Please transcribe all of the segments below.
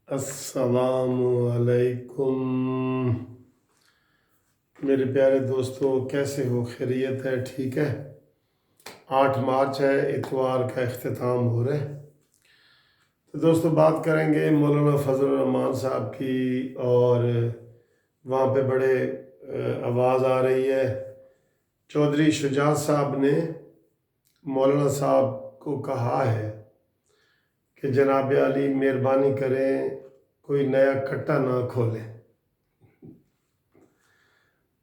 السلام علیکم میرے پیارے دوستو، کیسے ہو؟ خیریت ہے؟ ٹھیک ہے؟ 8 مارچ ہے، اتوار کا اختتام ہو رہا ہے۔ تو دوستو بات کریں گے مولانا فضل الرحمان صاحب کی، اور وہاں پہ بڑے آواز آ رہی ہے۔ چودھری شجاعت صاحب نے مولانا صاحب کو کہا ہے کہ جناب علی مہربانی کریں کوئی نیا کٹا نہ کھولیں۔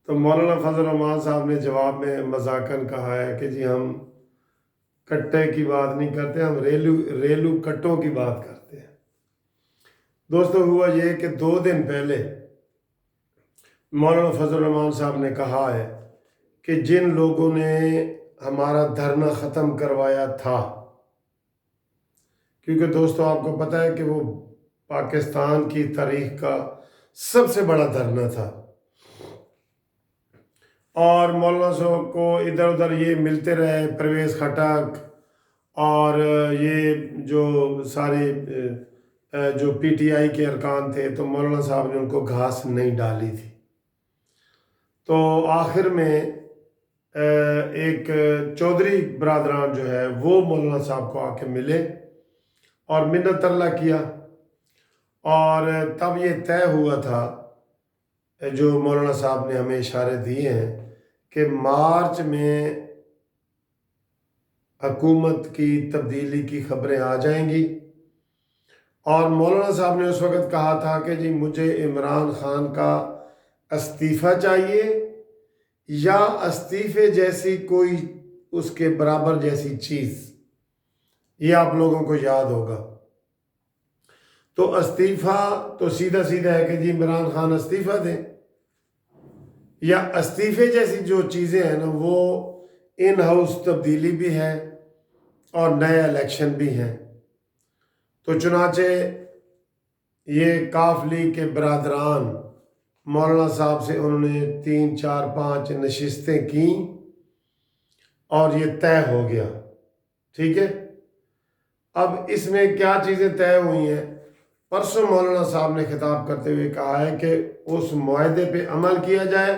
تو مولانا فضل الرحمان صاحب نے جواب میں مذاقاً کہا ہے کہ جی ہم کٹے کی بات نہیں کرتے، ہم ریلو کٹوں کی بات کرتے ہیں۔ دوستو ہوا یہ کہ 2 دن پہلے مولانا فضل الرحمان صاحب نے کہا ہے کہ جن لوگوں نے ہمارا دھرنا ختم کروایا تھا، کیونکہ دوستو آپ کو پتہ ہے کہ وہ پاکستان کی تاریخ کا سب سے بڑا دھرنا تھا، اور مولانا صاحب کو ادھر ادھر یہ ملتے رہے، پرویز خٹک اور یہ جو سارے جو پی ٹی آئی کے ارکان تھے، تو مولانا صاحب نے ان کو گھاس نہیں ڈالی تھی۔ تو آخر میں ایک چودھری برادران جو ہے وہ مولانا صاحب کو آ کے ملے اور منت ترلا کیا، اور تب یہ طے ہوا تھا، جو مولانا صاحب نے ہمیں اشارے دیے ہیں، کہ مارچ میں حکومت کی تبدیلی کی خبریں آ جائیں گی۔ اور مولانا صاحب نے اس وقت کہا تھا کہ جی مجھے عمران خان کا استعفیٰ چاہیے، یا استعفے جیسی کوئی اس کے برابر جیسی چیز، یہ آپ لوگوں کو یاد ہوگا۔ تو استعفیٰ تو سیدھا سیدھا ہے کہ جی عمران خان استعفیٰ دیں، یا استعفے جیسی جو چیزیں ہیں نا، وہ ان ہاؤس تبدیلی بھی ہے اور نئے الیکشن بھی ہیں۔ تو چنانچہ یہ کاف لیگ کے برادران مولانا صاحب سے انہوں نے 3 4 5 نشستیں کیں، اور یہ طے ہو گیا، ٹھیک ہے۔ اب اس میں کیا چیزیں طے ہوئی ہیں؟ پرسوں مولانا صاحب نے خطاب کرتے ہوئے کہا ہے کہ اس معاہدے پہ عمل کیا جائے،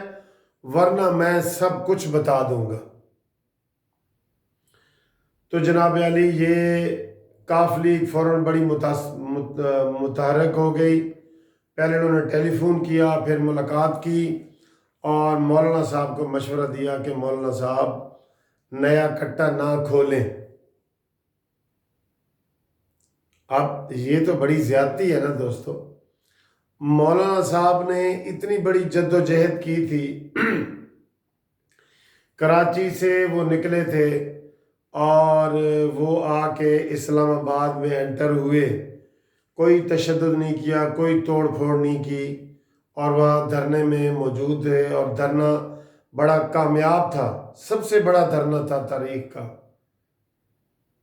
ورنہ میں سب کچھ بتا دوں گا۔ تو جناب علی یہ کاف لیگ فوراً بڑی متحرک ہو گئی۔ پہلے انہوں نے ٹیلی فون کیا، پھر ملاقات کی، اور مولانا صاحب کو مشورہ دیا کہ مولانا صاحب نیا کٹا نہ کھولیں۔ اب یہ تو بڑی زیادتی ہے نا دوستو۔ مولانا صاحب نے اتنی بڑی جد و جہد کی تھی، کراچی سے وہ نکلے تھے اور وہ آ کے اسلام آباد میں انٹر ہوئے، کوئی تشدد نہیں کیا، کوئی توڑ پھوڑ نہیں کی، اور وہاں دھرنے میں موجود تھے، اور دھرنا بڑا کامیاب تھا، سب سے بڑا دھرنا تھا تاریخ کا۔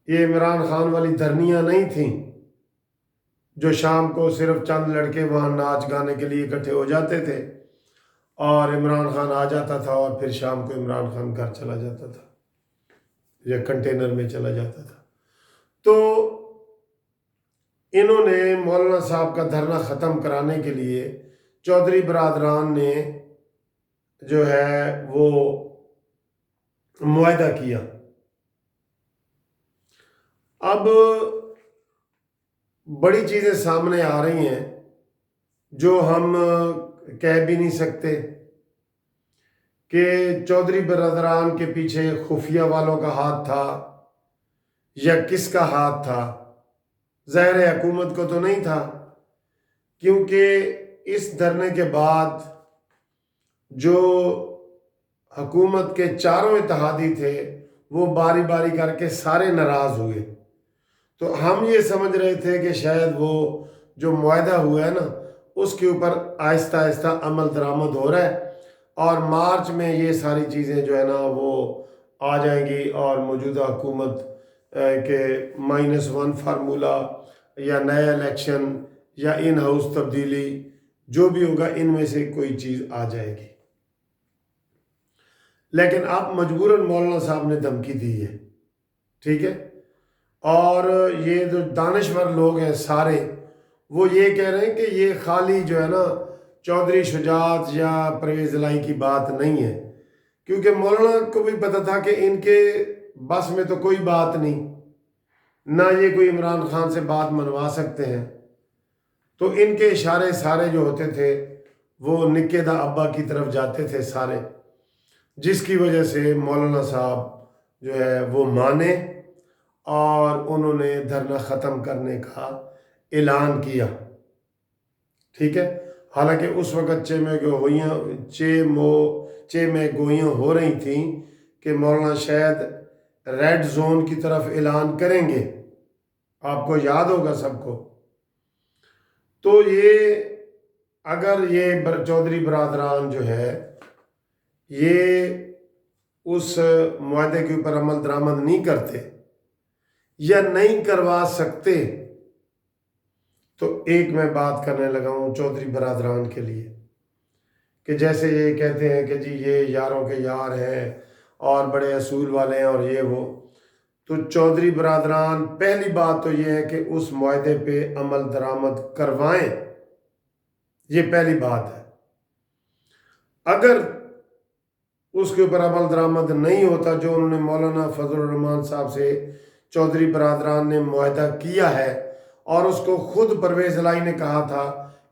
یہ عمران خان والی دھرنیاں نہیں تھیں جو شام کو صرف چند لڑکے وہاں ناچ گانے کے لیے اکٹھے ہو جاتے تھے، اور عمران خان آ جاتا تھا، اور پھر شام کو عمران خان گھر چلا جاتا تھا یا کنٹینر میں چلا جاتا تھا۔ تو انہوں نے مولانا صاحب کا دھرنا ختم کرانے کے لیے چودھری برادران نے جو ہے وہ معاہدہ کیا۔ اب بڑی چیزیں سامنے آ رہی ہیں جو ہم کہہ بھی نہیں سکتے، کہ چودھری برادران کے پیچھے خفیہ والوں کا ہاتھ تھا یا کس کا ہاتھ تھا۔ ظاہر حکومت کو تو نہیں تھا، کیونکہ اس دھرنے کے بعد جو حکومت کے چاروں اتحادی تھے وہ باری باری کر کے سارے ناراض ہوئے۔ تو ہم یہ سمجھ رہے تھے کہ شاید وہ جو معاہدہ ہوا ہے نا، اس کے اوپر آہستہ آہستہ عمل درآمد ہو رہا ہے، اور مارچ میں یہ ساری چیزیں جو ہے نا وہ آ جائیں گی، اور موجودہ حکومت کے -1 فارمولہ یا نیا الیکشن یا ان ہاؤس تبدیلی جو بھی ہوگا، ان میں سے کوئی چیز آ جائے گی۔ لیکن اب مجبوراً مولانا صاحب نے دھمکی دی ہے، ٹھیک ہے۔ اور یہ جو دانشور لوگ ہیں سارے، وہ یہ کہہ رہے ہیں کہ یہ خالی جو ہے نا چودھری شجاعت یا پرویز الہی کی بات نہیں ہے، کیونکہ مولانا کو بھی پتہ تھا کہ ان کے بس میں تو کوئی بات نہیں، نہ یہ کوئی عمران خان سے بات منوا سکتے ہیں، تو ان کے اشارے سارے جو ہوتے تھے وہ نکے دا ابا کی طرف جاتے تھے سارے، جس کی وجہ سے مولانا صاحب جو ہے وہ مانے اور انہوں نے دھرنا ختم کرنے کا اعلان کیا، ٹھیک ہے۔ حالانکہ اس وقت چے میں گوئیاں ہو رہی تھیں کہ مولانا شاید ریڈ زون کی طرف اعلان کریں گے، آپ کو یاد ہوگا سب کو۔ تو یہ اگر یہ چودھری برادران جو ہے یہ اس معاہدے کے اوپر عمل درآمد نہیں کرتے یا نہیں کروا سکتے، تو ایک میں بات کرنے لگا ہوں چودھری برادران کے لیے کہ جیسے یہ کہتے ہیں کہ جی یہ یاروں کے یار ہیں اور بڑے اصول والے ہیں اور یہ وہ، تو چودھری برادران پہلی بات تو یہ ہے کہ اس معاہدے پہ عمل درآمد کروائیں، یہ پہلی بات ہے۔ اگر اس کے اوپر عمل درآمد نہیں ہوتا جو انہوں نے مولانا فضل الرحمان صاحب سے چودھری برادران نے معاہدہ کیا ہے، اور اس کو خود پرویز الہی نے کہا تھا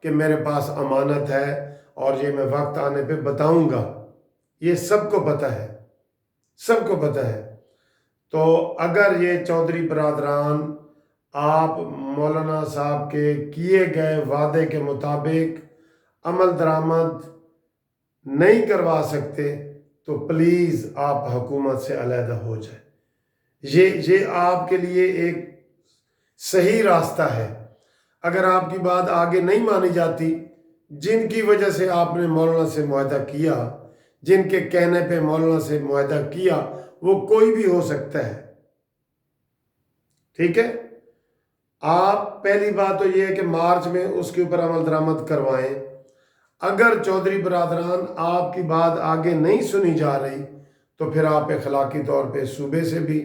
کہ میرے پاس امانت ہے اور یہ میں وقت آنے پہ بتاؤں گا، یہ سب کو پتہ ہے، سب کو پتہ ہے۔ تو اگر یہ چودھری برادران آپ مولانا صاحب کے کیے گئے وعدے کے مطابق عمل درآمد نہیں کروا سکتے تو پلیز آپ حکومت سے علیحدہ ہو جائیں، یہ آپ کے لیے ایک صحیح راستہ ہے۔ اگر آپ کی بات آگے نہیں مانی جاتی، جن کی وجہ سے آپ نے مولانا سے معاہدہ کیا، جن کے کہنے پہ مولانا سے معاہدہ کیا، وہ کوئی بھی ہو سکتا ہے، ٹھیک ہے۔ آپ پہلی بات تو یہ ہے کہ مارچ میں اس کے اوپر عمل درآمد کروائیں۔ اگر چودھری برادران آپ کی بات آگے نہیں سنی جا رہی تو پھر آپ اخلاقی طور پہ صوبے سے بھی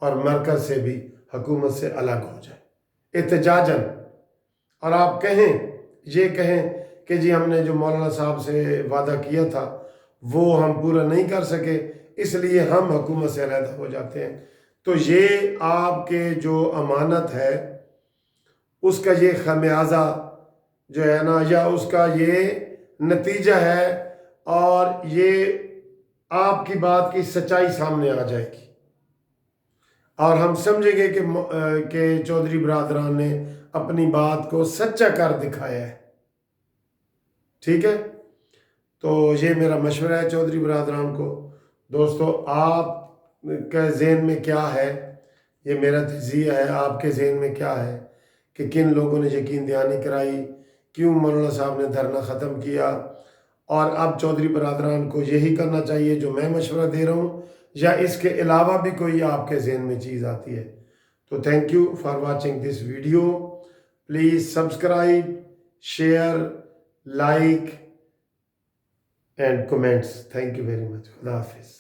اور مرکز سے بھی حکومت سے الگ ہو جائیں احتجاجاً، اور آپ یہ کہیں کہ جی ہم نے جو مولانا صاحب سے وعدہ کیا تھا وہ ہم پورا نہیں کر سکے، اس لیے ہم حکومت سے علیحدہ ہو جاتے ہیں، تو یہ آپ کے جو امانت ہے اس کا یہ خمیازہ جو ہے نا، یا اس کا یہ نتیجہ ہے، اور یہ آپ کی بات کی سچائی سامنے آ جائے گی اور ہم سمجھیں گے کہ چودھری برادران نے اپنی بات کو سچا کر دکھایا ہے، ٹھیک ہے۔ تو یہ میرا مشورہ ہے چودھری برادران کو۔ دوستو، آپ کے ذہن میں کیا ہے؟ یہ میرا تجزیہ ہے، آپ کے ذہن میں کیا ہے کہ کن لوگوں نے یقین دہانی کرائی، کیوں مولانا صاحب نے دھرنا ختم کیا، اور اب چودھری برادران کو یہی کرنا چاہیے جو میں مشورہ دے رہا ہوں، یا اس کے علاوہ بھی کوئی آپ کے ذہن میں چیز آتی ہے؟ تو thank you for watching this video, please subscribe, share, like and comments. Thank you very much. خدا حافظ۔